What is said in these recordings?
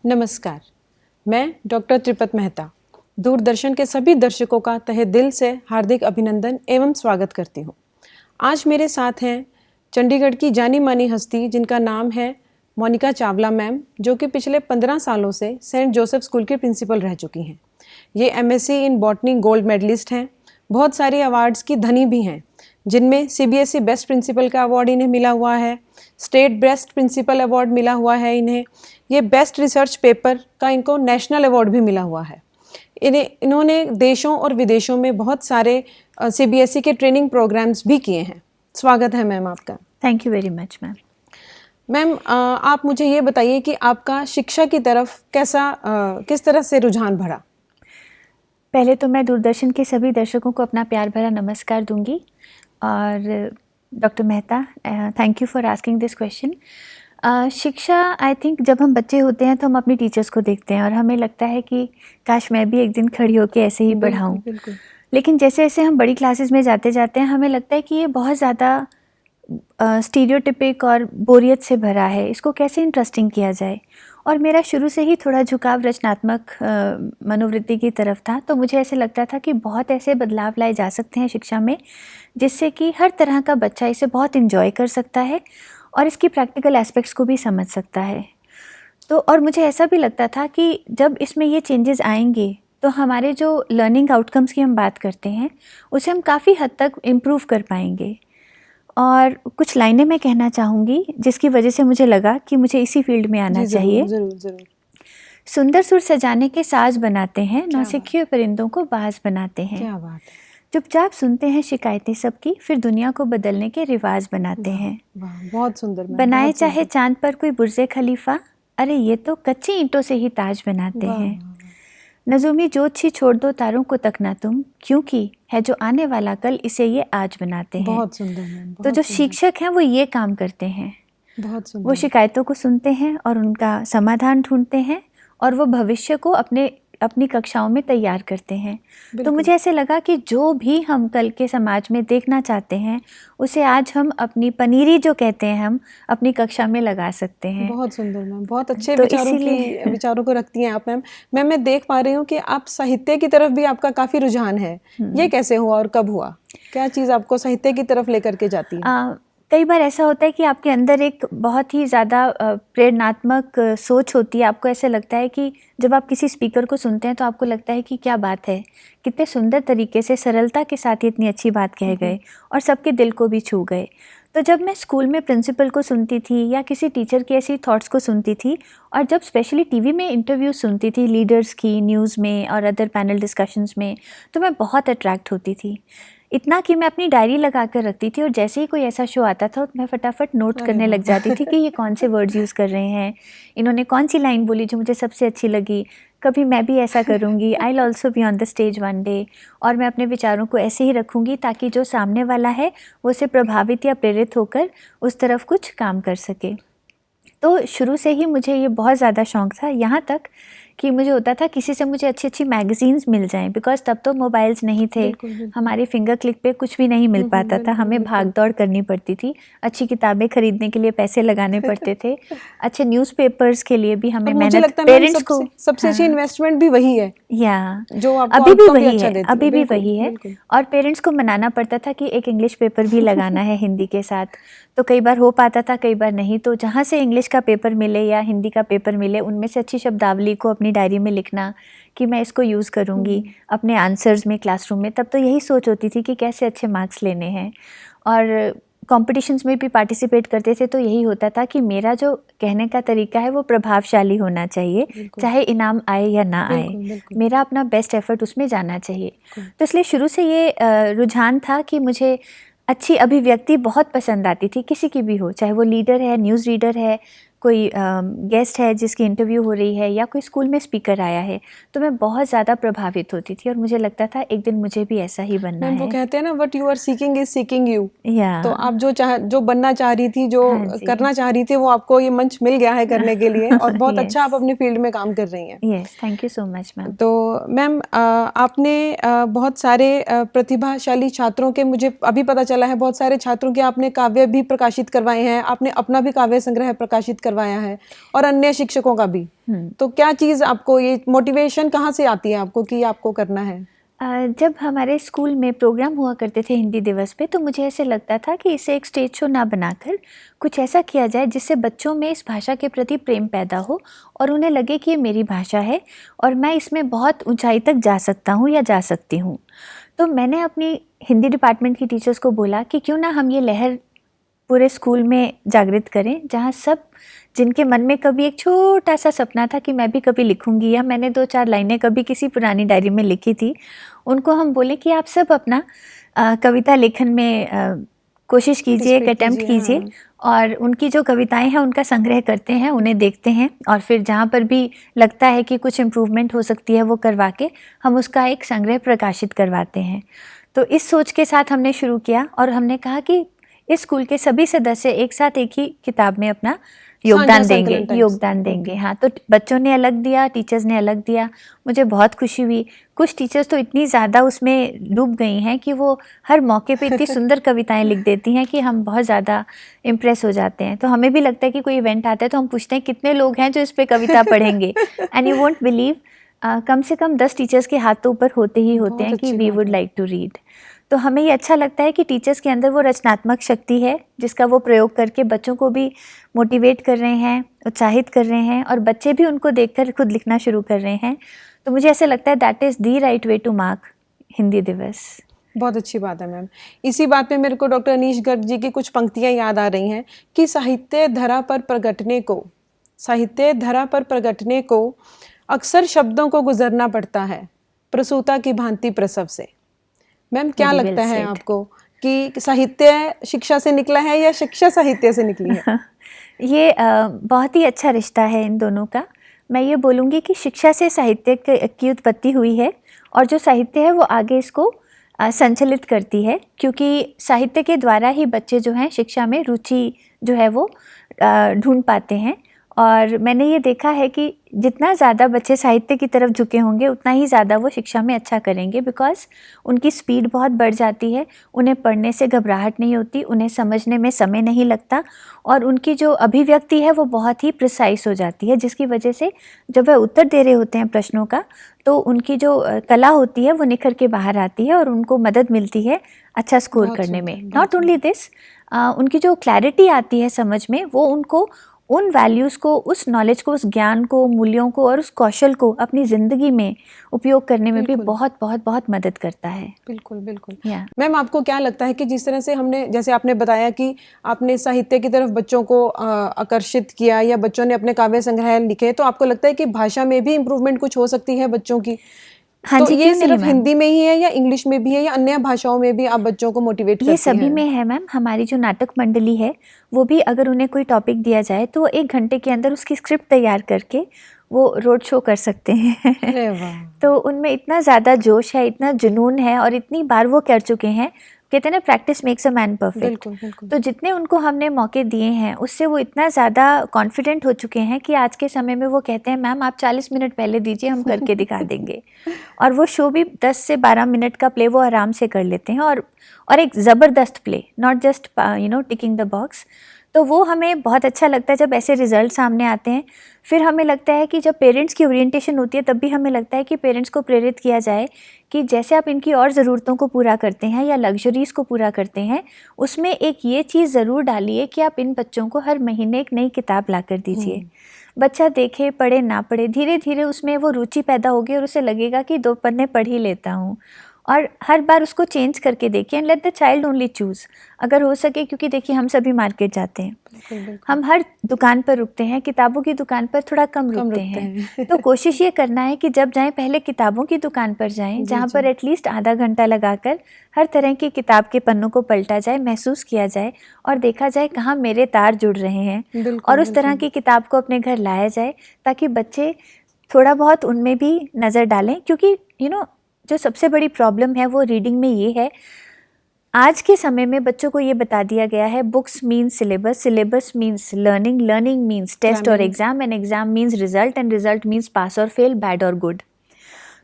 नमस्कार, मैं डॉक्टर त्रिपत मेहता दूरदर्शन के सभी दर्शकों का तहे दिल से हार्दिक अभिनंदन एवं स्वागत करती हूँ। आज मेरे साथ हैं चंडीगढ़ की जानी मानी हस्ती जिनका नाम है मोनिका चावला मैम, जो कि पिछले 15 सालों से सेंट जोसेफ स्कूल की प्रिंसिपल रह चुकी हैं। ये MSc in botany gold medallist हैं, बहुत सारे अवार्ड्स की धनी भी हैं, जिनमें सीबीएसई बेस्ट प्रिंसिपल का अवार्ड इन्हें मिला हुआ है, स्टेट बेस्ट प्रिंसिपल अवार्ड मिला हुआ है इन्हें, ये बेस्ट रिसर्च पेपर का इनको नेशनल अवार्ड भी मिला हुआ है। इन्होंने देशों और विदेशों में बहुत सारे सीबीएसई के ट्रेनिंग प्रोग्राम्स भी किए हैं। स्वागत है मैम आपका। Thank you very much ma'am. Ma'am, आप मुझे ये बताइए कि आपका शिक्षा की तरफ किस तरह से रुझान बढ़ा? पहले तो मैं दूरदर्शन के सभी दर्शकों को अपना प्यार भरा नमस्कार दूंगी और doctor Mehta, thank you for asking this question. शिक्षा, आई थिंक जब हम बच्चे होते हैं तो हम अपनी टीचर्स को देखते हैं और हमें लगता है कि काश मैं भी एक दिन खड़ी होकर ऐसे ही पढ़ाऊँ। लेकिन जैसे जैसे हम बड़ी क्लासेस में जाते जाते हैं हमें लगता है कि ये बहुत ज़्यादा स्टीरियोटिपिक और बोरियत से भरा है, इसको कैसे इंटरेस्टिंग किया जाए। और मेरा शुरू से ही थोड़ा झुकाव रचनात्मक मनोवृत्ति की तरफ था, तो मुझे ऐसे लगता था कि बहुत ऐसे बदलाव लाए जा सकते हैं शिक्षा में जिससे कि हर तरह का बच्चा इसे बहुत इन्जॉय कर सकता है और इसकी प्रैक्टिकल एस्पेक्ट्स को भी समझ सकता है। तो और मुझे ऐसा भी लगता था कि जब इसमें ये चेंजेस आएंगे तो हमारे जो लर्निंग आउटकम्स की हम बात करते हैं उसे हम काफ़ी हद तक इम्प्रूव कर पाएंगे। और कुछ लाइनें मैं कहना चाहूँगी जिसकी वजह से मुझे लगा कि मुझे इसी फील्ड में आना चाहिए। जरूर। सुंदर सुर सजाने के साज बनाते हैं, नौसिखिए परिंदों को बाज बनाते हैं। क्या बात है। चुपचाप सुनते हैं शिकायतें सबकी, फिर दुनिया को बदलने के रिवाज बनाते हैं। बहुत सुंदर। बनाए चाहे चांद पर कोई बुर्जे खलीफा, अरे ये तो कच्ची ईंटों से ही ताज बनाते हैं। नजूमी जोत सी छोड़ दो तारों को तकना तुम, क्योंकि है जो आने वाला कल इसे ये आज बनाते हैं। बहुत सुंदर। तो जो शिक्षक हैं वो ये काम करते हैं, बहुत सुंदर। वो शिकायतों को सुनते हैं और उनका समाधान ढूंढते हैं और वो भविष्य को अपनी कक्षाओं में तैयार करते हैं। तो मुझे ऐसे लगा कि जो भी हम कल के समाज में देखना चाहते हैं उसे आज हम अपनी पनीरी जो कहते हैं हम अपनी कक्षा में लगा सकते हैं। बहुत सुंदर मैम, बहुत अच्छे तो विचारों को रखती हैं आप मैम। मैं देख पा रही हूँ कि आप साहित्य की तरफ भी आपका काफ़ी रुझान है। ये कैसे हुआ और कब हुआ? क्या चीज़ आपको साहित्य की तरफ लेकर के जाती है? कई बार ऐसा होता है कि आपके अंदर एक बहुत ही ज़्यादा प्रेरणात्मक सोच होती है। आपको ऐसे लगता है कि जब आप किसी स्पीकर को सुनते हैं तो आपको लगता है कि क्या बात है, कितने सुंदर तरीके से सरलता के साथ इतनी अच्छी बात कह गए और सबके दिल को भी छू गए। तो जब मैं स्कूल में प्रिंसिपल को सुनती थी या किसी टीचर की ऐसी थॉट्स को सुनती थी और जब स्पेशली टीवी में इंटरव्यूज सुनती थी लीडर्स की, न्यूज़ में और अदर पैनल डिस्कशंस में, तो मैं बहुत अट्रैक्ट होती थी। इतना कि मैं अपनी डायरी लगा कर रखती थी और जैसे ही कोई ऐसा शो आता था मैं फटाफट नोट करने लग जाती थी कि ये कौन से वर्ड्स यूज़ कर रहे हैं, इन्होंने कौन सी लाइन बोली जो मुझे सबसे अच्छी लगी, कभी मैं भी ऐसा करूँगी, I will also be on the stage one day. और मैं अपने विचारों को ऐसे ही रखूँगी ताकि जो सामने वाला है वो उससे प्रभावित या प्रेरित होकर उस तरफ कुछ काम कर सके। तो शुरू से ही मुझे ये बहुत ज़्यादा शौक़ था, यहाँ तक कि मुझे होता था किसी से मुझे अच्छी अच्छी मैगज़ीन्स मिल जाएं, बिकॉज तब तो मोबाइल्स नहीं थे। बिल्कुल। हमारे फिंगर क्लिक पे कुछ भी नहीं मिल पाता था, हमें भाग दौड़ करनी पड़ती थी, अच्छी किताबें खरीदने के लिए पैसे लगाने पड़ते थे, अच्छे न्यूज़पेपर्स के लिए भी हमें मेहनत, पेरेंट्स को सबसे अच्छी इन्वेस्टमेंट भी वही है या जो अभी भी वही है, अभी भी वही है। और पेरेंट्स को मनाना पड़ता था कि एक इंग्लिश पेपर भी लगाना है हिंदी के साथ। तो कई बार हो पाता था, कई बार नहीं। तो जहाँ से इंग्लिश का पेपर मिले या हिंदी का पेपर मिले उनमें से अच्छी शब्दावली को अपनी डायरी में लिखना कि मैं इसको यूज़ करूँगी अपने आंसर्स में क्लासरूम में। तब तो यही सोच होती थी कि कैसे अच्छे मार्क्स लेने हैं। और कॉम्पिटिशन्स में भी पार्टिसिपेट करते थे तो यही होता था कि मेरा जो कहने का तरीका है वो प्रभावशाली होना चाहिए, चाहे इनाम आए या ना आए, मेरा अपना बेस्ट एफर्ट उसमें जाना चाहिए। तो इसलिए शुरू से ये रुझान था कि मुझे अच्छी अभिव्यक्ति बहुत पसंद आती थी, किसी की भी हो, चाहे वो लीडर है, न्यूज़ रीडर है, कोई गेस्ट है जिसकी इंटरव्यू हो रही है या कोई स्कूल में स्पीकर आया है, तो मैं बहुत ज़्यादा प्रभावित होती थी और मुझे लगता था एक दिन मुझे भी ऐसा ही बनना है। वो कहते हैं ना, what you are seeking is seeking you. या तो आप जो बनना चाह रही थी, जो करना चाह रही थी, वो आपको ये मंच मिल गया है करने के लिए और बहुत अच्छा आप अपनी फील्ड में काम कर रही हैं। Yes, thank you so much ma'am. तो मैम, आपने बहुत सारे प्रतिभाशाली छात्रों के, मुझे अभी पता चला है, बहुत सारे छात्रों के आपने काव्य भी प्रकाशित करवाए हैं, आपने अपना भी काव्य संग्रह प्रकाशित करवाया है और अन्य शिक्षकों का भी। तो क्या चीज़ आपको, ये मोटिवेशन कहाँ से आती है आपको कि आपको करना है? जब हमारे स्कूल में प्रोग्राम हुआ करते थे हिंदी दिवस पे, तो मुझे ऐसे लगता था कि इसे एक स्टेज शो ना बनाकर कुछ ऐसा किया जाए जिससे बच्चों में इस भाषा के प्रति प्रेम पैदा हो और उन्हें लगे कि ये मेरी भाषा है और मैं इसमें बहुत ऊंचाई तक जा सकता हूँ या जा सकती हूँ। तो मैंने अपनी हिंदी डिपार्टमेंट की टीचर्स को बोला कि क्यों ना हम ये लहर पूरे स्कूल में जागृत करें, जहाँ सब जिनके मन में कभी एक छोटा सा सपना था कि मैं भी कभी लिखूंगी या मैंने 2-4 लाइनें कभी किसी पुरानी डायरी में लिखी थी, उनको हम बोले कि आप सब अपना कविता लेखन में कोशिश कीजिए, एक अटेम्प्ट कीजिए और उनकी जो कविताएं हैं उनका संग्रह करते हैं, उन्हें देखते हैं और फिर जहाँ पर भी लगता है कि कुछ इम्प्रूवमेंट हो सकती है वो करवा के हम उसका एक संग्रह प्रकाशित करवाते हैं। तो इस सोच के साथ हमने शुरू किया और हमने कहा कि इस स्कूल के सभी सदस्य एक साथ एक ही किताब में अपना योगदान देंगे। हाँ, तो बच्चों ने अलग दिया, टीचर्स ने अलग दिया। मुझे बहुत खुशी हुई। कुछ टीचर्स तो इतनी ज़्यादा उसमें डूब गई हैं कि वो हर मौके पे इतनी सुंदर कविताएं लिख देती हैं कि हम बहुत ज़्यादा इम्प्रेस हो जाते हैं। तो हमें भी लगता है कि कोई इवेंट आता है तो हम पूछते हैं कितने लोग हैं जो इस पर कविता पढ़ेंगे। एंड यू वोंट बिलीव, कम से कम 10 टीचर्स के हाथ तो ऊपर होते ही होते हैं कि we would like to read. तो हमें ये अच्छा लगता है कि टीचर्स के अंदर वो रचनात्मक शक्ति है जिसका वो प्रयोग करके बच्चों को भी मोटिवेट कर रहे हैं, उत्साहित कर रहे हैं और बच्चे भी उनको देखकर खुद लिखना शुरू कर रहे हैं। तो मुझे ऐसे लगता है that is the right way to mark Hindi Diwas. बहुत अच्छी बात है मैम। इसी बात पे मेरे को डॉक्टर अनीश गर्ग जी की कुछ पंक्तियाँ याद आ रही हैं कि साहित्य धरा पर प्रगटने को अक्सर शब्दों को गुजरना पड़ता है, प्रसूता की भांति प्रसव से। मैम क्या लगता है आपको कि साहित्य शिक्षा से निकला है या शिक्षा साहित्य से निकली है? ये बहुत ही अच्छा रिश्ता है इन दोनों का। मैं ये बोलूँगी कि शिक्षा से साहित्य की उत्पत्ति हुई है और जो साहित्य है वो आगे इसको संचालित करती है, क्योंकि साहित्य के द्वारा ही बच्चे जो हैं शिक्षा में रुचि जो है वो ढूंढ पाते हैं। और मैंने ये देखा है कि जितना ज़्यादा बच्चे साहित्य की तरफ झुके होंगे उतना ही ज़्यादा वो शिक्षा में अच्छा करेंगे, बिकॉज़ उनकी स्पीड बहुत बढ़ जाती है, उन्हें पढ़ने से घबराहट नहीं होती, उन्हें समझने में समय नहीं लगता और उनकी जो अभिव्यक्ति है वो बहुत ही प्रिसाइज हो जाती है, जिसकी वजह से जब वह उत्तर दे रहे होते हैं प्रश्नों का तो उनकी जो कला होती है वो निखर के बाहर आती है और उनको मदद मिलती है अच्छा स्कोर करने में। नॉट ओनली दिस, उनकी जो क्लैरिटी आती है समझ में, वो उनको उन वैल्यूज़ को, उस नॉलेज को, उस ज्ञान को, मूल्यों को और उस कौशल को अपनी ज़िंदगी में उपयोग करने में भी बहुत बहुत बहुत मदद करता है। बिल्कुल बिल्कुल। मैम आपको क्या लगता है कि जिस तरह से हमने, जैसे आपने बताया कि आपने साहित्य की तरफ बच्चों को आकर्षित किया या बच्चों ने अपने काव्य संग्रह लिखे, तो आपको लगता है कि भाषा में भी इम्प्रूवमेंट कुछ हो सकती है बच्चों की? हाँ तो जी, ये सिर्फ हिंदी में ही है या इंग्लिश में भी है या अन्य भाषाओं में भी आप बच्चों को मोटिवेट करती हैं? ये सभी में है मैम। हमारी जो नाटक मंडली है वो भी अगर उन्हें कोई टॉपिक दिया जाए तो 1 घंटे के अंदर उसकी स्क्रिप्ट तैयार करके वो रोड शो कर सकते हैं। तो उनमें इतना ज़्यादा जोश है, इतना जुनून है और इतनी बार वो कर चुके हैं। कहते हैं ना, practice makes a man perfect. तो जितने उनको हमने मौके दिए हैं उससे वो इतना ज़्यादा कॉन्फिडेंट हो चुके हैं कि आज के समय में वो कहते हैं मैम आप 40 मिनट पहले दीजिए, हम करके दिखा देंगे। और वो शो भी 10 से 12 मिनट का प्ले वो आराम से कर लेते हैं और एक ज़बरदस्त play, not just ticking the box. तो वो हमें बहुत अच्छा लगता है जब ऐसे रिजल्ट सामने आते हैं। फिर हमें लगता है कि जब पेरेंट्स की ओरिएंटेशन होती है तब भी हमें लगता है कि पेरेंट्स को प्रेरित किया जाए कि जैसे आप इनकी और ज़रूरतों को पूरा करते हैं या लग्जरीज़ को पूरा करते हैं, उसमें एक ये चीज़ ज़रूर डालिए कि आप इन बच्चों को हर महीने एक नई किताब ला कर दीजिए। बच्चा देखे, पढ़े ना पढ़े, धीरे धीरे उसमें वो रुचि पैदा होगी और उसे लगेगा कि 2 पन्ने पढ़ ही लेता हूँ। और हर बार उसको चेंज करके देखिए and let the child only choose अगर हो सके, क्योंकि देखिए हम सभी मार्केट जाते हैं, हम हर दुकान पर रुकते हैं, किताबों की दुकान पर थोड़ा कम रुकते हैं। तो कोशिश ये करना है कि जब जाएं पहले किताबों की दुकान पर जाएं, जहाँ पर एटलीस्ट आधा घंटा लगाकर हर तरह की किताब के पन्नों को पलटा जाए, महसूस किया जाए और देखा जाए कहाँ मेरे तार जुड़ रहे हैं और उस तरह की किताब को अपने घर लाया जाए ताकि बच्चे थोड़ा बहुत उनमें भी नज़र डालें। क्योंकि जो सबसे बड़ी प्रॉब्लम है वो रीडिंग में ये है, आज के समय में बच्चों को ये बता दिया गया है books means syllabus, syllabus means learning, learning means test और exam, and exam means result, and result means pass और फेल, बैड और गुड।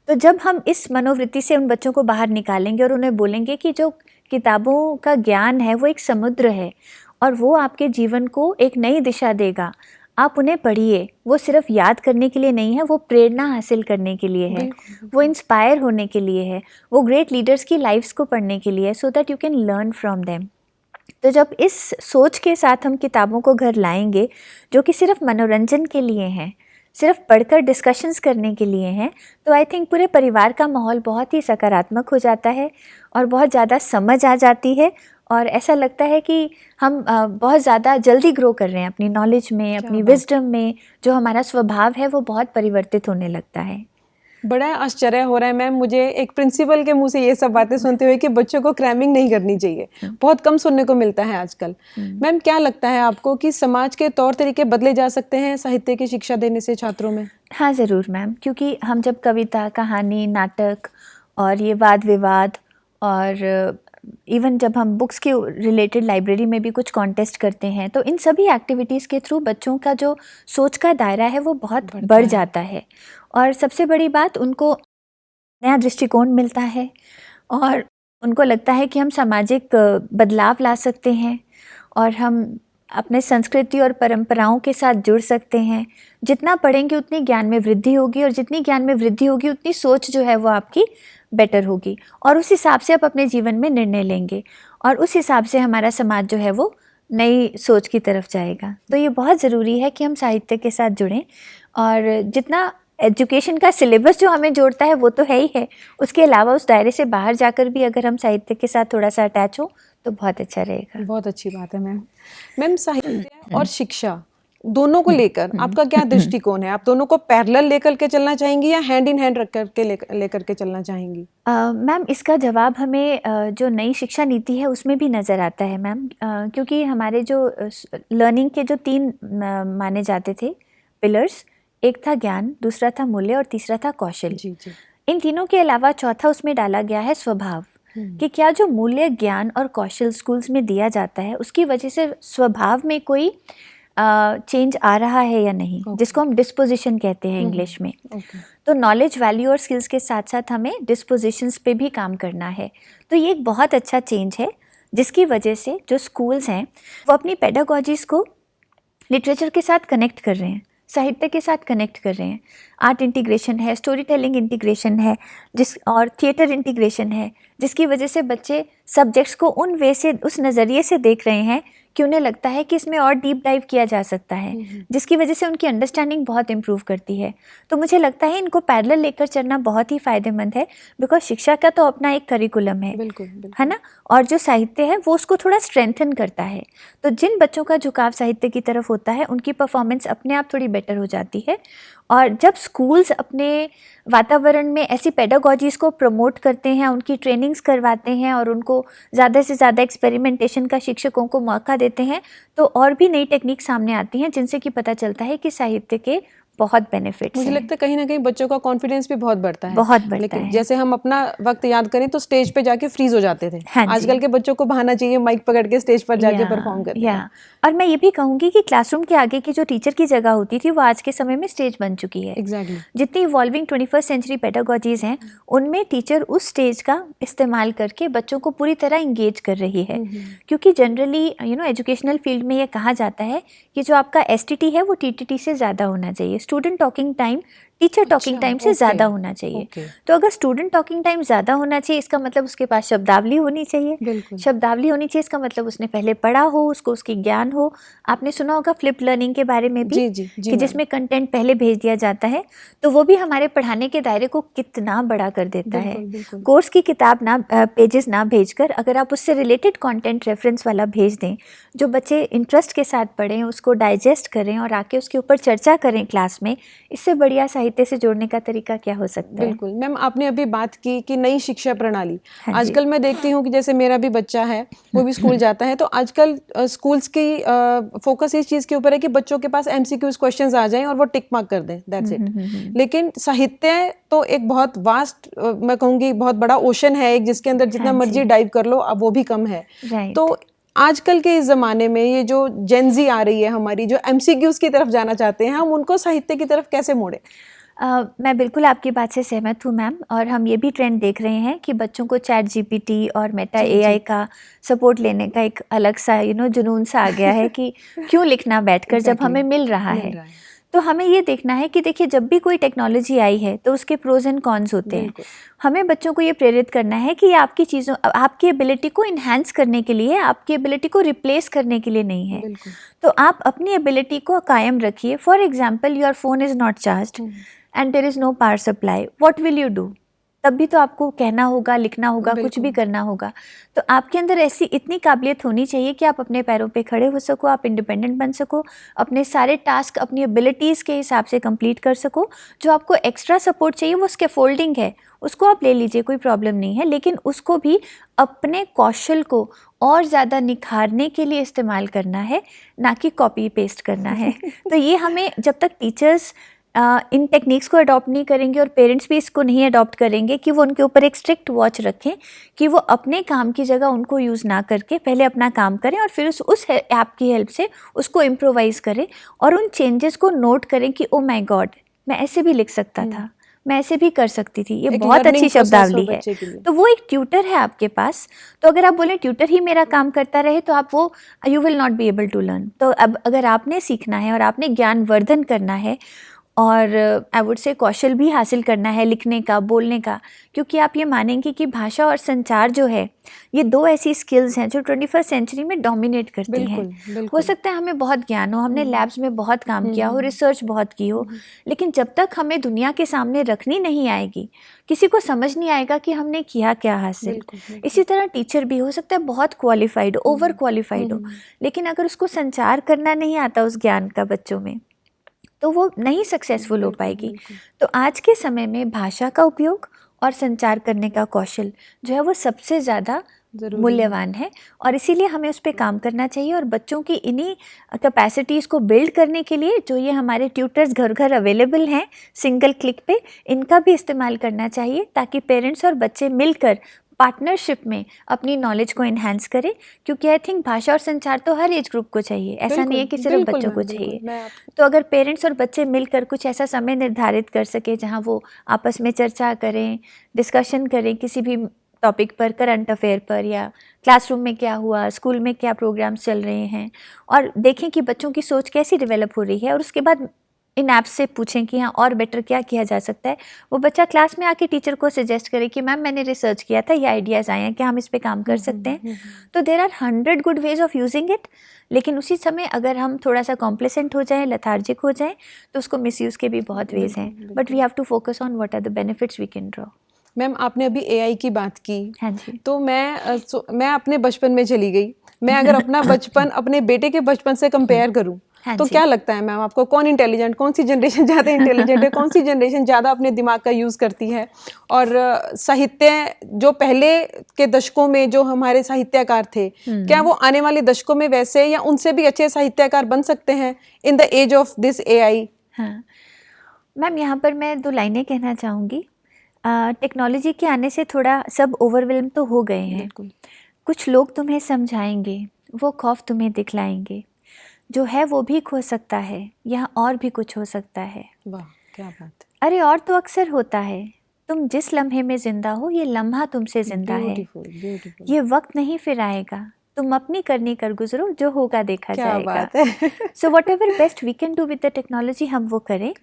तो जब हम इस मनोवृत्ति से उन बच्चों को बाहर निकालेंगे और उन्हें बोलेंगे कि जो किताबों का ज्ञान है वो एक समुद्र है और वो आपके जीवन को एक नई दिशा देगा, आप उन्हें पढ़िए, वो सिर्फ याद करने के लिए नहीं है, वो प्रेरणा हासिल करने के लिए है, वो इंस्पायर होने के लिए है, वो ग्रेट लीडर्स की लाइफ्स को पढ़ने के लिए है, so that you can learn from them. तो जब इस सोच के साथ हम किताबों को घर लाएंगे जो कि सिर्फ मनोरंजन के लिए हैं, सिर्फ पढ़कर डिस्कशंस करने के लिए हैं, तो आई थिंक पूरे परिवार का माहौल बहुत ही सकारात्मक हो जाता है और बहुत ज़्यादा समझ आ जाती है और ऐसा लगता है कि हम बहुत ज़्यादा जल्दी ग्रो कर रहे हैं अपनी नॉलेज में, अपनी विजडम में। जो हमारा स्वभाव है वो बहुत परिवर्तित होने लगता है। बड़ा आश्चर्य हो रहा है मैम मुझे एक प्रिंसिपल के मुंह से ये सब बातें सुनते हुए कि बच्चों को क्रैमिंग नहीं करनी चाहिए, बहुत कम सुनने को मिलता है आजकल। मैम क्या लगता है आपको कि समाज के तौर तरीके बदले जा सकते हैं साहित्य की शिक्षा देने से छात्रों में? हाँ ज़रूर मैम, क्योंकि हम जब कविता, कहानी, नाटक और ये वाद विवाद और इवन जब हम बुक्स के रिलेटेड लाइब्रेरी में भी कुछ कॉन्टेस्ट करते हैं, तो इन सभी एक्टिविटीज़ के थ्रू बच्चों का जो सोच का दायरा है वो बहुत बढ़ जाता है और सबसे बड़ी बात, उनको नया दृष्टिकोण मिलता है और उनको लगता है कि हम सामाजिक बदलाव ला सकते हैं और हम अपने संस्कृति और परंपराओं के साथ जुड़ सकते हैं। जितना पढ़ेंगे उतनी ज्ञान में वृद्धि होगी और जितनी ज्ञान में वृद्धि होगी उतनी सोच जो है वो आपकी बेटर होगी और उस हिसाब से आप अपने जीवन में निर्णय लेंगे और उस हिसाब से हमारा समाज जो है वो नई सोच की तरफ जाएगा। तो ये बहुत ज़रूरी है कि हम साहित्य के साथ जुड़ें और जितना एजुकेशन का सिलेबस जो हमें जोड़ता है वो तो है ही है, उसके अलावा उस दायरे से बाहर जाकर भी अगर हम साहित्य के साथ थोड़ा सा अटैच हो तो बहुत अच्छा रहेगा। बहुत अच्छी बात है मैम। मैम साहित्य और शिक्षा दोनों को लेकर आपका क्या दृष्टिकोण है? आप दोनों को पैरेलल लेकर के चलना चाहेंगी या हैंड इन हैंड रख करके लेकर के चलना चाहेंगी? मैम इसका जवाब हमें जो नई शिक्षा नीति है उसमें भी नज़र आता है मैम, क्योंकि हमारे जो लर्निंग के जो 3 माने जाते थे पिलर्स, एक था ज्ञान, दूसरा था मूल्य और तीसरा था कौशल। जी जी। इन तीनों के अलावा चौथा उसमें डाला गया है स्वभाव, कि क्या जो मूल्य, ज्ञान और कौशल स्कूल्स में दिया जाता है उसकी वजह से स्वभाव में कोई चेंज आ रहा है या नहीं, जिसको हम डिस्पोजिशन कहते हैं इंग्लिश में। तो नॉलेज, वैल्यू और स्किल्स के साथ साथ हमें डिस्पोजिशंस पे भी काम करना है। तो ये एक बहुत अच्छा चेंज है जिसकी वजह से जो स्कूल्स हैं वो अपनी पेडागॉजीज़ को लिटरेचर के साथ कनेक्ट कर रहे हैं, साहित्य के साथ कनेक्ट कर रहे हैं। आर्ट इंटीग्रेशन है, स्टोरी टेलिंग इंटीग्रेशन है, और थिएटर इंटीग्रेशन है, जिसकी वजह से बच्चे सब्जेक्ट्स को उन वे से, उस नज़रिए से देख रहे हैं कि उन्हें लगता है कि इसमें और डीप डाइव किया जा सकता है, जिसकी वजह से उनकी अंडरस्टैंडिंग बहुत इम्प्रूव करती है। तो मुझे लगता है इनको पैरेलल लेकर चलना बहुत ही फ़ायदेमंद है, बिकॉज शिक्षा का तो अपना एक करिकुलम है, बिल्कुल। है ना, और जो साहित्य है वो उसको थोड़ा स्ट्रेंथन करता है। तो जिन बच्चों का झुकाव साहित्य की तरफ होता है उनकी परफॉर्मेंस अपने आप थोड़ी बेटर हो जाती है। और जब स्कूल्स अपने वातावरण में ऐसी पेडागॉजीज़ को प्रमोट करते हैं, उनकी ट्रेनिंग्स करवाते हैं और उनको ज़्यादा से ज़्यादा एक्सपेरिमेंटेशन का शिक्षकों को मौका देते हैं, तो और भी नई टेक्निक सामने आती हैं जिनसे कि पता चलता है कि साहित्य के बहुत बेनिफिट्स मुझे लगता है कहीं ना कहीं बच्चों का कॉन्फिडेंस भी बहुत बढ़ता है, बहुत बढ़ता लेकिन है। जैसे हम अपना वक्त याद करें तो स्टेज पे जाके फ्रीज हो जाते थे। हाँ जी। आजकल के बच्चों को बहाना चाहिए माइक पकड़ के स्टेज पर जाके परफॉर्म करने का। और मैं ये भी कहूँगी कि क्लासरूम के आगे की जो टीचर की जगह होती थी वो आज के समय में स्टेज बन चुकी है। एग्जैक्टली। जितनी इवॉल्विंग 21st सेंचुरी पेडागॉजीज़ हैं उनमें टीचर उस स्टेज का इस्तेमाल करके बच्चों को पूरी तरह इंगेज कर रही है, क्योंकि जनरली एजुकेशनल फील्ड में ये कहा जाता है कि जो आपका STT है वो TTT से ज़्यादा होना चाहिए, student talking time teacher talking time से ज़्यादा होना चाहिए। तो अगर स्टूडेंट टॉकिंग टाइम ज़्यादा होना चाहिए इसका मतलब उसके पास शब्दावली होनी चाहिए, शब्दावली होनी चाहिए इसका मतलब उसने पहले पढ़ा हो, उसको उसकी ज्ञान हो। आपने सुना होगा फ्लिप लर्निंग के बारे में भी, कि जिसमें कंटेंट पहले भेज दिया जाता है, तो वो भी हमारे पढ़ाने के दायरे को कितना बड़ा कर देता है। कोर्स की किताब ना, पेजेस ना भेजकर अगर आप उससे रिलेटेड कॉन्टेंट रेफरेंस वाला भेज दें, जो बच्चे इंटरेस्ट के साथ पढ़ें, उसको डाइजेस्ट करें और आके उसके ऊपर चर्चा करें क्लास में, इससे बढ़िया साहित्य से जोड़ने का तरीका क्या हो सकता है। बिल्कुल मैम, आपने अभी बात की कि नई शिक्षा प्रणाली, आजकल मैं देखती हूँ कि जैसे मेरा भी बच्चा है वो भी स्कूल जाता है, तो आजकल स्कूल्स की फोकस इस चीज़ के ऊपर है कि बच्चों के पास MCQs क्वेश्चंस आ जाएं और वो टिक मार्क कर दें, दैट्स इट। लेकिन साहित्य तो एक बहुत वास्ट, मैं कहूँगी बहुत बड़ा ओशन है एक, जिसके अंदर जितना मर्जी डाइव कर लो अब वो भी कम है। तो आजकल के इस ज़माने में ये जो जेन ज़ी आ रही है हमारी, जो MCQs की तरफ जाना चाहते हैं, हम उनको साहित्य की तरफ कैसे मोड़ें? मैं बिल्कुल आपकी बात से सहमत हूँ मैम, और हम ये भी ट्रेंड देख रहे हैं कि बच्चों को चैट जीपीटी और मेटा जी, एआई जी। का सपोर्ट लेने का एक अलग सा जुनून सा आ गया है कि क्यों लिखना बैठकर जब एग्जैक्टली हमें मिल रहा मिल है। रहा है। तो हमें ये देखना है कि देखिए, जब भी कोई टेक्नोलॉजी आई है तो उसके प्रोज एंड कॉन्स होते हैं। बिल्कुल हमें बच्चों को ये प्रेरित करना है कि ये आपकी चीज़ों, आपकी एबिलिटी को इन्हांस करने के लिए, आपकी एबिलिटी को रिप्लेस करने के लिए नहीं है। बिल्कुल। तो आप अपनी एबिलिटी को कायम रखिए। For example, your phone is not charge and there is no power supply, what will you do? तब भी तो आपको कहना होगा, लिखना होगा, कुछ भी बिल्कुल करना होगा। तो आपके अंदर ऐसी इतनी काबिलियत होनी चाहिए कि आप अपने पैरों पे खड़े हो सको, आप इंडिपेंडेंट बन सको, अपने सारे टास्क अपनी एबिलिटीज़ के हिसाब से कंप्लीट कर सको। जो आपको एक्स्ट्रा सपोर्ट चाहिए वो स्कैफोल्डिंग है, उसको आप ले लीजिए, कोई प्रॉब्लम नहीं है, लेकिन उसको भी अपने कौशल को और ज़्यादा निखारने के लिए इस्तेमाल करना है, ना कि कॉपी पेस्ट करना है। तो ये हमें, जब तक टीचर्स इन टेक्निक्स को अडॉप्ट नहीं करेंगे और पेरेंट्स भी इसको नहीं अडॉप्ट करेंगे कि वो उनके ऊपर एक स्ट्रिक्ट वॉच रखें कि वो अपने काम की जगह उनको यूज़ ना करके पहले अपना काम करें और फिर उस ऐप की हेल्प से उसको इम्प्रोवाइज़ करें और उन चेंजेस को नोट करें कि ओ माय गॉड, मैं ऐसे भी लिख सकता था, मैं ऐसे भी कर सकती थी। ये एक बहुत अच्छी लर्निंग प्रोसेस हो शब्दावली है। बच्चे के लिए। तो वो एक ट्यूटर है आपके पास। तो अगर आप बोलें ट्यूटर ही मेरा काम करता रहे तो आप वो, you will not be able to learn. तो अब अगर आपने सीखना है और आपने ज्ञानवर्धन करना है और आई वुड से कौशल भी हासिल करना है लिखने का, बोलने का, क्योंकि आप ये मानेंगे कि भाषा और संचार जो है, ये दो ऐसी स्किल्स हैं जो 21st सेंचुरी में डोमिनेट करती हैं। बिल्कुल हो बिल्कुल। सकता है हमें बहुत ज्ञान हो, हमने लैब्स में बहुत काम किया हो, रिसर्च बहुत की हो, लेकिन जब तक हमें दुनिया के सामने रखनी नहीं आएगी, किसी को समझ नहीं आएगा कि हमने किया क्या हासिल। बिल्कुल बिल्कुल। इसी तरह टीचर भी हो सकता है बहुत क्वालिफाइड, ओवर क्वालिफाइड हो, लेकिन अगर उसको संचार करना नहीं आता उस ज्ञान का बच्चों में, तो वो नहीं सक्सेसफुल हो बिल्कुल पाएगी। बिल्कुल तो आज के समय में भाषा का उपयोग और संचार करने का कौशल जो है वो सबसे ज़्यादा जरूरी है। मूल्यवान है, और इसीलिए हमें उस पर काम करना चाहिए। और बच्चों की इन्हीं कैपेसिटीज़ को बिल्ड करने के लिए जो ये हमारे ट्यूटर्स घर घर अवेलेबल हैं सिंगल क्लिक पे, इनका भी इस्तेमाल करना चाहिए ताकि पेरेंट्स और बच्चे मिलकर पार्टनरशिप में अपनी नॉलेज को इन्हांस करें। क्योंकि आई थिंक भाषा और संचार तो हर एज ग्रुप को चाहिए, ऐसा नहीं है कि सिर्फ बिल्कुल बच्चों को मैम, चाहिए। बिल्कुल। मैं तो अगर पेरेंट्स और बच्चे मिलकर कुछ ऐसा समय निर्धारित कर सके जहाँ वो आपस में चर्चा करें, डिस्कशन करें किसी भी टॉपिक पर, करंट अफेयर पर, या क्लासरूम में क्या हुआ, स्कूल में क्या प्रोग्राम्स चल रहे हैं, और देखें कि बच्चों की सोच कैसी डेवलप हो रही है, और उसके बाद इन ऐप्स से पूछें कि हाँ और बेटर क्या किया जा सकता है। वो बच्चा क्लास में आके टीचर को सजेस्ट करे कि मैम मैंने रिसर्च किया था, ये आइडियाज़ आए हैं, क्या हम इस पे काम कर सकते हैं। तो there are 100 good ways of using it, लेकिन उसी समय अगर हम थोड़ा सा कॉम्प्लेसेंट हो जाएं, लथार्जिक हो जाएं, तो उसको मिसयूज़ के भी बहुत वेज हैं। But we have to focus on what are the benefits we can draw. Ma'am आपने अभी एआई की बात की, हाँ जी। तो मैं अपने बचपन में चली गई। मैं अगर अपना बचपन अपने बेटे के बचपन से कंपेयर करूं, हाँ तो जी। क्या लगता है मैम आपको, कौन इंटेलिजेंट, कौन सी जनरेशन ज़्यादा इंटेलिजेंट है, कौन सी जनरेशन ज़्यादा अपने दिमाग का यूज़ करती है? और साहित्य जो पहले के दशकों में जो हमारे साहित्यकार थे, क्या वो आने वाले दशकों में वैसे या उनसे भी अच्छे साहित्यकार बन सकते हैं in the age of this AI? हाँ मैम, यहाँ पर मैं 2 लाइनें कहना चाहूँगी। टेक्नोलॉजी के आने से थोड़ा सब ओवरवेल्म तो हो गए हैं। बिल्कुल कुछ लोग तुम्हें समझाएंगे, वो खौफ तुम्हें दिखलाएंगे, जो है वो भी खो सकता है, यहाँ और भी कुछ हो सकता है। वाह क्या बात है। अरे और तो अक्सर होता है, तुम जिस लम्हे में जिंदा हो ये लम्हा तुमसे जिंदा है, ब्यूटीफुल ब्यूटीफुल। ये वक्त नहीं फिर आएगा, तुम अपनी करनी कर गुजरो, जो होगा देखा क्या जाएगा। बात है। So whatever best we can do with the technology हम वो करें।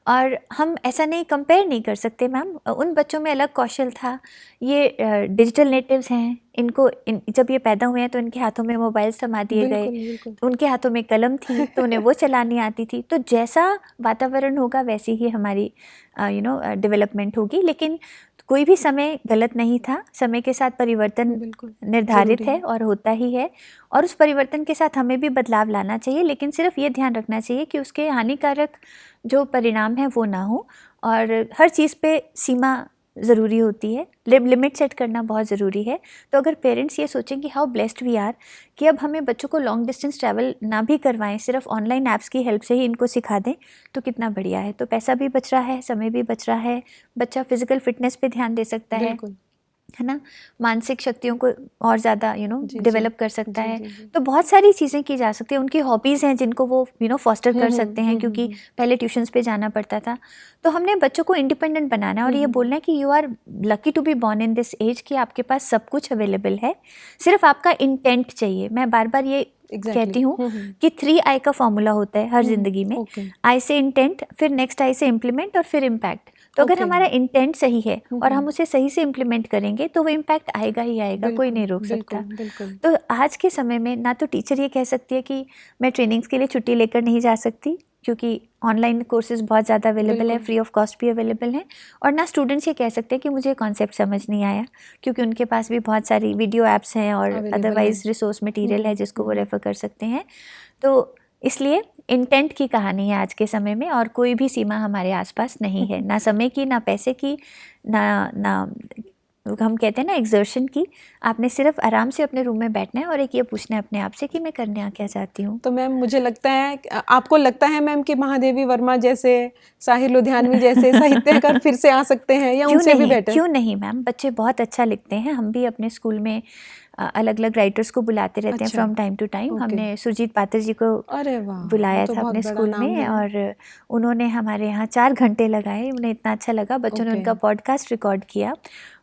और हम ऐसा नहीं कंपेयर नहीं कर सकते मैम, उन बच्चों में अलग कौशल था, ये डिजिटल नेटिव्स हैं, इनको जब ये पैदा हुए हैं तो इनके हाथों में मोबाइल थमा दिए गए, बिल्कुल बिल्कुल। उनके हाथों में कलम थी तो उन्हें वो चलानी आती थी। तो जैसा वातावरण होगा वैसी ही हमारी डेवलपमेंट होगी। लेकिन कोई भी समय गलत नहीं था, समय के साथ परिवर्तन बिल्कुल निर्धारित जरूरी है और होता ही है, और उस परिवर्तन के साथ हमें भी बदलाव लाना चाहिए। लेकिन सिर्फ ये ध्यान रखना चाहिए कि उसके हानिकारक जो परिणाम है वो ना हो, और हर चीज़ पे सीमा ज़रूरी होती है, लिमिट सेट करना बहुत ज़रूरी है। तो अगर पेरेंट्स ये सोचें कि हाउ ब्लेस्ड वी आर कि अब हमें बच्चों को लॉन्ग डिस्टेंस ट्रैवल ना भी करवाएं, सिर्फ ऑनलाइन ऐप्स की हेल्प से ही इनको सिखा दें, तो कितना बढ़िया है। तो पैसा भी बच रहा है, समय भी बच रहा है, बच्चा फिजिकल फिटनेस पे ध्यान दे सकता है, बिल्कुल है ना, मानसिक शक्तियों को और ज़्यादा जी, जी। डेवलप कर सकता जी, है। जी, जी। तो बहुत सारी चीज़ें की जा सकती है। उनकी हॉबीज़ हैं जिनको वो फॉस्टर कर सकते हैं, क्योंकि पहले ट्यूशन्स पे जाना पड़ता था। तो हमने बच्चों को इंडिपेंडेंट बनाना है और ये बोलना है कि you are lucky to be born in this age, कि आपके पास सब कुछ अवेलेबल है, सिर्फ आपका इंटेंट चाहिए। मैं बार बार ये कहती हूँ कि 3 I का फॉर्मूला होता है हर जिंदगी में। ओके। आई से इंटेंट, फिर नेक्स्ट आई से इम्प्लीमेंट और फिर इम्पैक्ट। तो अगर ओके। हमारा इंटेंट सही है और हम उसे सही से इम्प्लीमेंट करेंगे तो वो इम्पैक्ट आएगा ही आएगा, कोई नहीं रोक सकता। बिल्कुल। तो आज के समय में ना तो टीचर ये कह सकती है कि मैं ट्रेनिंग्स के लिए छुट्टी लेकर नहीं जा सकती, क्योंकि ऑनलाइन कोर्सेज बहुत ज़्यादा अवेलेबल है, फ्री ऑफ कॉस्ट भी अवेलेबल हैं। और ना स्टूडेंट्स ये कह सकते हैं कि मुझे कॉन्सेप्ट समझ नहीं आया, क्योंकि उनके पास भी बहुत सारी वीडियो ऐप्स हैं और अदरवाइज रिसोर्स मटेरियल है जिसको वो रेफ़र कर सकते हैं। तो इसलिए इंटेंट की कहानी है आज के समय में, और कोई भी सीमा हमारे आसपास नहीं है, ना समय की, ना पैसे की, ना हम कहते हैं ना एक्सर्शन की। आपने सिर्फ आराम से अपने रूम में बैठना है और एक ये पूछना है अपने आप से कि मैं करना क्या चाहती हूँ। तो मैम मुझे लगता है, आपको लगता है मैम कि महादेवी वर्मा जैसे, साहिर लुधियानवी जैसे साहित्यकार फिर से आ सकते हैं, या उनसे भी बेटर? क्यों नहीं मैम, बच्चे बहुत अच्छा लिखते हैं। हम भी अपने स्कूल में अलग अलग राइटर्स को बुलाते रहते हैं फ्रॉम टाइम टू टाइम। हमने सुरजीत पात्र जी को बुलाया था अपने स्कूल में, और उन्होंने हमारे यहाँ 4 घंटे लगाए। उन्हें इतना अच्छा लगा, बच्चों ने उनका पॉडकास्ट रिकॉर्ड किया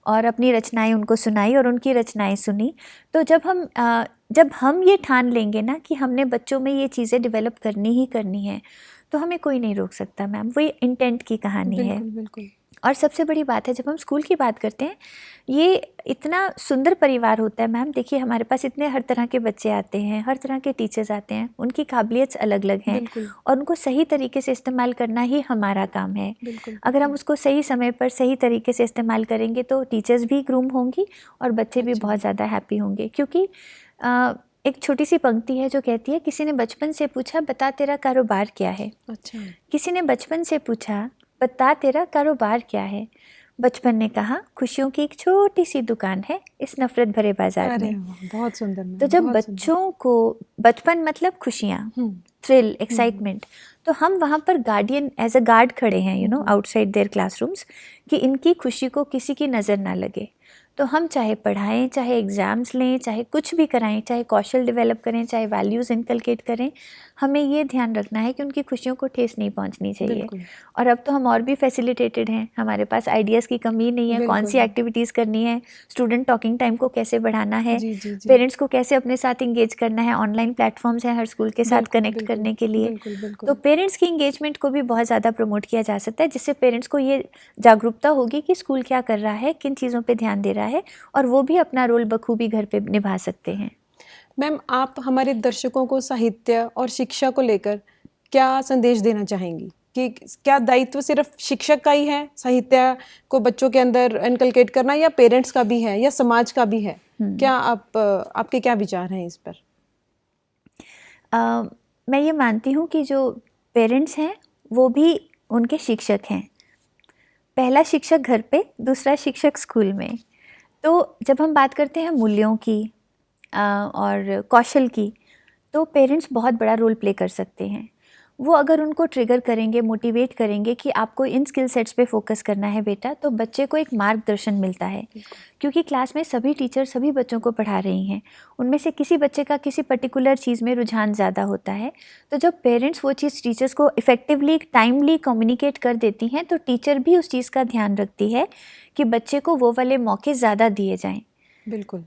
और अपनी रचनाएं उनको सुनाई और उनकी रचनाएं सुनी। तो जब हम ये ठान लेंगे ना कि हमने बच्चों में ये चीज़ें डेवलप करनी ही करनी है, तो हमें कोई नहीं रोक सकता मैम। वही इंटेंट की कहानी है। बिल्कुल। और सबसे बड़ी बात है, जब हम स्कूल की बात करते हैं, ये इतना सुंदर परिवार होता है मैम। देखिए हमारे पास इतने हर तरह के बच्चे आते हैं, हर तरह के टीचर्स आते हैं, उनकी काबिलियत अलग अलग हैं और उनको सही तरीके से इस्तेमाल करना ही हमारा काम है। अगर हम उसको सही समय पर सही तरीके से इस्तेमाल करेंगे तो टीचर्स भी ग्रूम होंगी और बच्चे भी बहुत ज़्यादा हैप्पी होंगे। क्योंकि एक छोटी सी पंक्ति है जो कहती है, किसी ने बचपन से पूछा बता तेरा कारोबार क्या है। अच्छा। किसी ने बचपन से पूछा बता तेरा कारोबार क्या है। बचपन ने कहा खुशियों की एक छोटी सी दुकान है इस नफरत भरे बाजार में। बहुत सुंदर। तो जब बच्चों को, बचपन मतलब खुशियाँ, थ्रिल, एक्साइटमेंट, तो हम वहाँ पर गार्डियन एज अ गार्ड खड़े हैं आउटसाइड देयर क्लासरूम्स, कि इनकी खुशी को किसी की नज़र ना लगे। तो हम चाहे पढ़ाएं, चाहे एग्ज़ाम्स लें, चाहे कुछ भी कराएं, चाहे कौशल डेवलप करें, चाहे वैल्यूज़ इनकलकेट करें, हमें ये ध्यान रखना है कि उनकी खुशियों को ठेस नहीं पहुंचनी चाहिए। और अब तो हम और भी फैसिलिटेटेड हैं, हमारे पास आइडियाज़ की कमी नहीं है, कौन सी एक्टिविटीज़ करनी है, स्टूडेंट टॉकिंग टाइम को कैसे बढ़ाना है, पेरेंट्स को कैसे अपने साथ इंगेज करना है। ऑनलाइन प्लेटफॉर्म्स हैं हर स्कूल के साथ कनेक्ट करने के लिए। तो पेरेंट्स की इंगेजमेंट को भी बहुत ज़्यादा प्रमोट किया जा सकता है, जिससे पेरेंट्स को ये जागरूकता होगी कि स्कूल क्या कर रहा है, किन चीज़ों पर ध्यान दे रहा है, और वो भी अपना रोल बखूबी घर पे निभा सकते हैं। मैम, आप हमारे दर्शकों को साहित्य और शिक्षा को लेकर क्या संदेश देना चाहेंगी कि क्या दायित्व सिर्फ शिक्षक का ही है साहित्य को बच्चों के अंदर इनकलकेट करना, या पेरेंट्स का भी है, या समाज का भी है? क्या आपके क्या विचार हैं इस पर? मैं ये मानती हूँ कि जो पेरेंट्स हैं वो भी उनके शिक्षक हैं। पहला शिक्षक घर पे, दूसरा शिक्षक स्कूल में। तो जब हम बात करते हैं मूल्यों की और कौशल की, तो पेरेंट्स बहुत बड़ा रोल प्ले कर सकते हैं। वो अगर उनको ट्रिगर करेंगे, मोटिवेट करेंगे कि आपको इन स्किल सेट्स पे फोकस करना है बेटा, तो बच्चे को एक मार्गदर्शन मिलता है। क्योंकि क्लास में सभी टीचर सभी बच्चों को पढ़ा रही हैं, उनमें से किसी बच्चे का किसी पर्टिकुलर चीज़ में रुझान ज़्यादा होता है। तो जब पेरेंट्स वो चीज़ टीचर्स को इफ़ेक्टिवली, टाइमली कम्युनिकेट कर देती हैं, तो टीचर भी उस चीज़ का ध्यान रखती है कि बच्चे को वो वाले मौके ज़्यादा दिए जाएँ। बिल्कुल।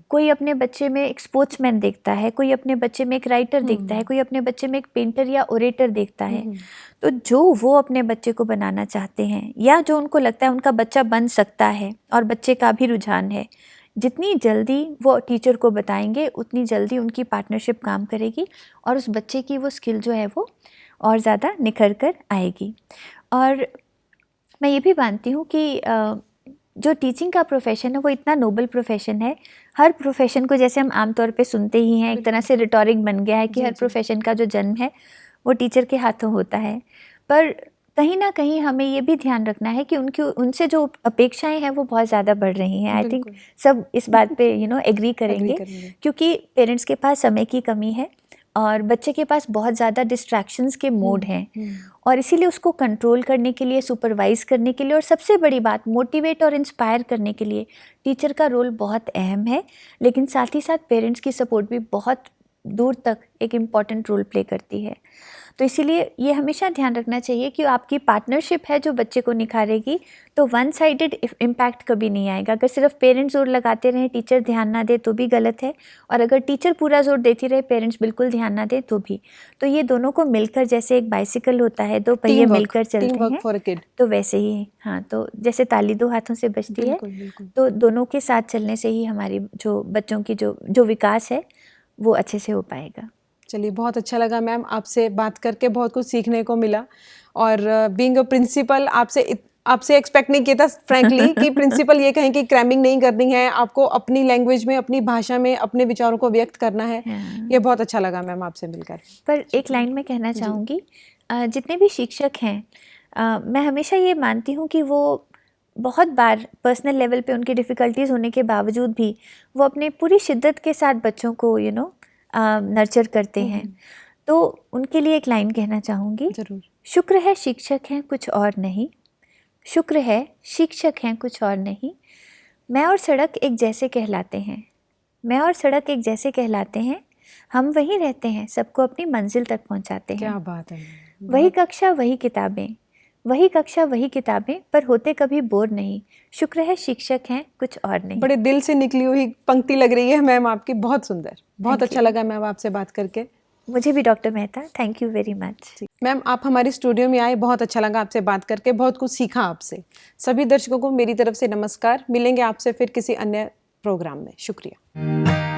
कोई अपने बच्चे में एक स्पोर्ट्समैन देखता है, कोई अपने बच्चे में एक राइटर देखता है, कोई अपने बच्चे में एक पेंटर या ओरेटर देखता है। तो जो वो अपने बच्चे को बनाना चाहते हैं, या जो उनको लगता है उनका बच्चा बन सकता है और बच्चे का भी रुझान है, जितनी जल्दी वो टीचर को बताएंगे उतनी जल्दी उनकी पार्टनरशिप काम करेगी और उस बच्चे की वो स्किल जो है वो और ज़्यादा निखर कर आएगी। और मैं ये भी मानती हूँ कि जो टीचिंग का प्रोफेशन है वो इतना नोबल प्रोफेशन है। हर प्रोफेशन को, जैसे हम आमतौर पे सुनते ही हैं, एक तरह से रिटोरिक बन गया है कि हर प्रोफेशन का जो जन्म है वो टीचर के हाथों होता है। पर कहीं ना कहीं हमें ये भी ध्यान रखना है कि उनसे जो अपेक्षाएं हैं वो बहुत ज़्यादा बढ़ रही हैं। आई थिंक सब इस बात पे एग्री करेंगे, क्योंकि पेरेंट्स के पास समय की कमी है, और बच्चे के पास बहुत ज़्यादा डिस्ट्रैक्शंस के मोड हैं और इसीलिए उसको कंट्रोल करने के लिए, सुपरवाइज़ करने के लिए और सबसे बड़ी बात मोटिवेट और इंस्पायर करने के लिए टीचर का रोल बहुत अहम है, लेकिन साथ ही साथ पेरेंट्स की सपोर्ट भी बहुत दूर तक एक इम्पॉर्टेंट रोल प्ले करती है। तो इसीलिए ये हमेशा ध्यान रखना चाहिए कि आपकी पार्टनरशिप है जो बच्चे को निखारेगी, तो वन साइडेड इम्पैक्ट कभी नहीं आएगा। अगर सिर्फ पेरेंट्स जोर लगाते रहें, टीचर ध्यान ना दे तो भी गलत है, और अगर टीचर पूरा जोर देती रहे, पेरेंट्स बिल्कुल ध्यान ना दे तो भी। तो ये दोनों को मिलकर, जैसे एक बाइसिकल होता है, दो पहिए मिलकर चलते हैं, तो वैसे ही हाँ, तो जैसे ताली दो हाथों से बजती है, तो दोनों के साथ चलने से ही हमारी जो बच्चों की जो विकास है वो अच्छे से हो पाएगा। चलिए, बहुत अच्छा लगा मैम, आपसे बात करके बहुत कुछ सीखने को मिला। और बीइंग अ प्रिंसिपल आपसे एक्सपेक्ट नहीं किया था फ्रैंकली कि प्रिंसिपल ये कहें कि क्रैमिंग नहीं करनी है, आपको अपनी लैंग्वेज में, अपनी भाषा में अपने विचारों को व्यक्त करना है। ये बहुत अच्छा लगा मैम आपसे मिलकर। पर एक लाइन में कहना चाहूँगी, जितने भी शिक्षक हैं, मैं हमेशा ये मानती हूँ कि वो बहुत बार पर्सनल लेवल पे उनकी डिफ़िकल्टीज़ होने के बावजूद भी वो अपने पूरी शिद्दत के साथ बच्चों को नर्चर करते हैं। तो उनके लिए एक लाइन कहना चाहूँगी, जरूर। शुक्र है शिक्षक हैं कुछ और नहीं, शुक्र है शिक्षक हैं कुछ और नहीं, मैं और सड़क एक जैसे कहलाते हैं, मैं और सड़क एक जैसे कहलाते हैं, हम वहीं रहते हैं, सबको अपनी मंजिल तक पहुंचाते हैं। क्या बात है। वही कक्षा वही किताबें, वही कक्षा वही किताबें, पर होते कभी बोर नहीं, शुक्र है शिक्षक हैं कुछ और नहीं। बड़े दिल से निकली हुई पंक्ति लग रही है मैम आपकी, बहुत सुंदर, बहुत अच्छा लगा मैम आपसे बात करके। मुझे भी doctor Mehta, thank you very much. Ma'am, आप हमारे स्टूडियो में आए, बहुत अच्छा लगा आपसे बात करके, बहुत कुछ सीखा आपसे। सभी दर्शकों को मेरी तरफ से नमस्कार, मिलेंगे आपसे फिर किसी अन्य प्रोग्राम में। शुक्रिया।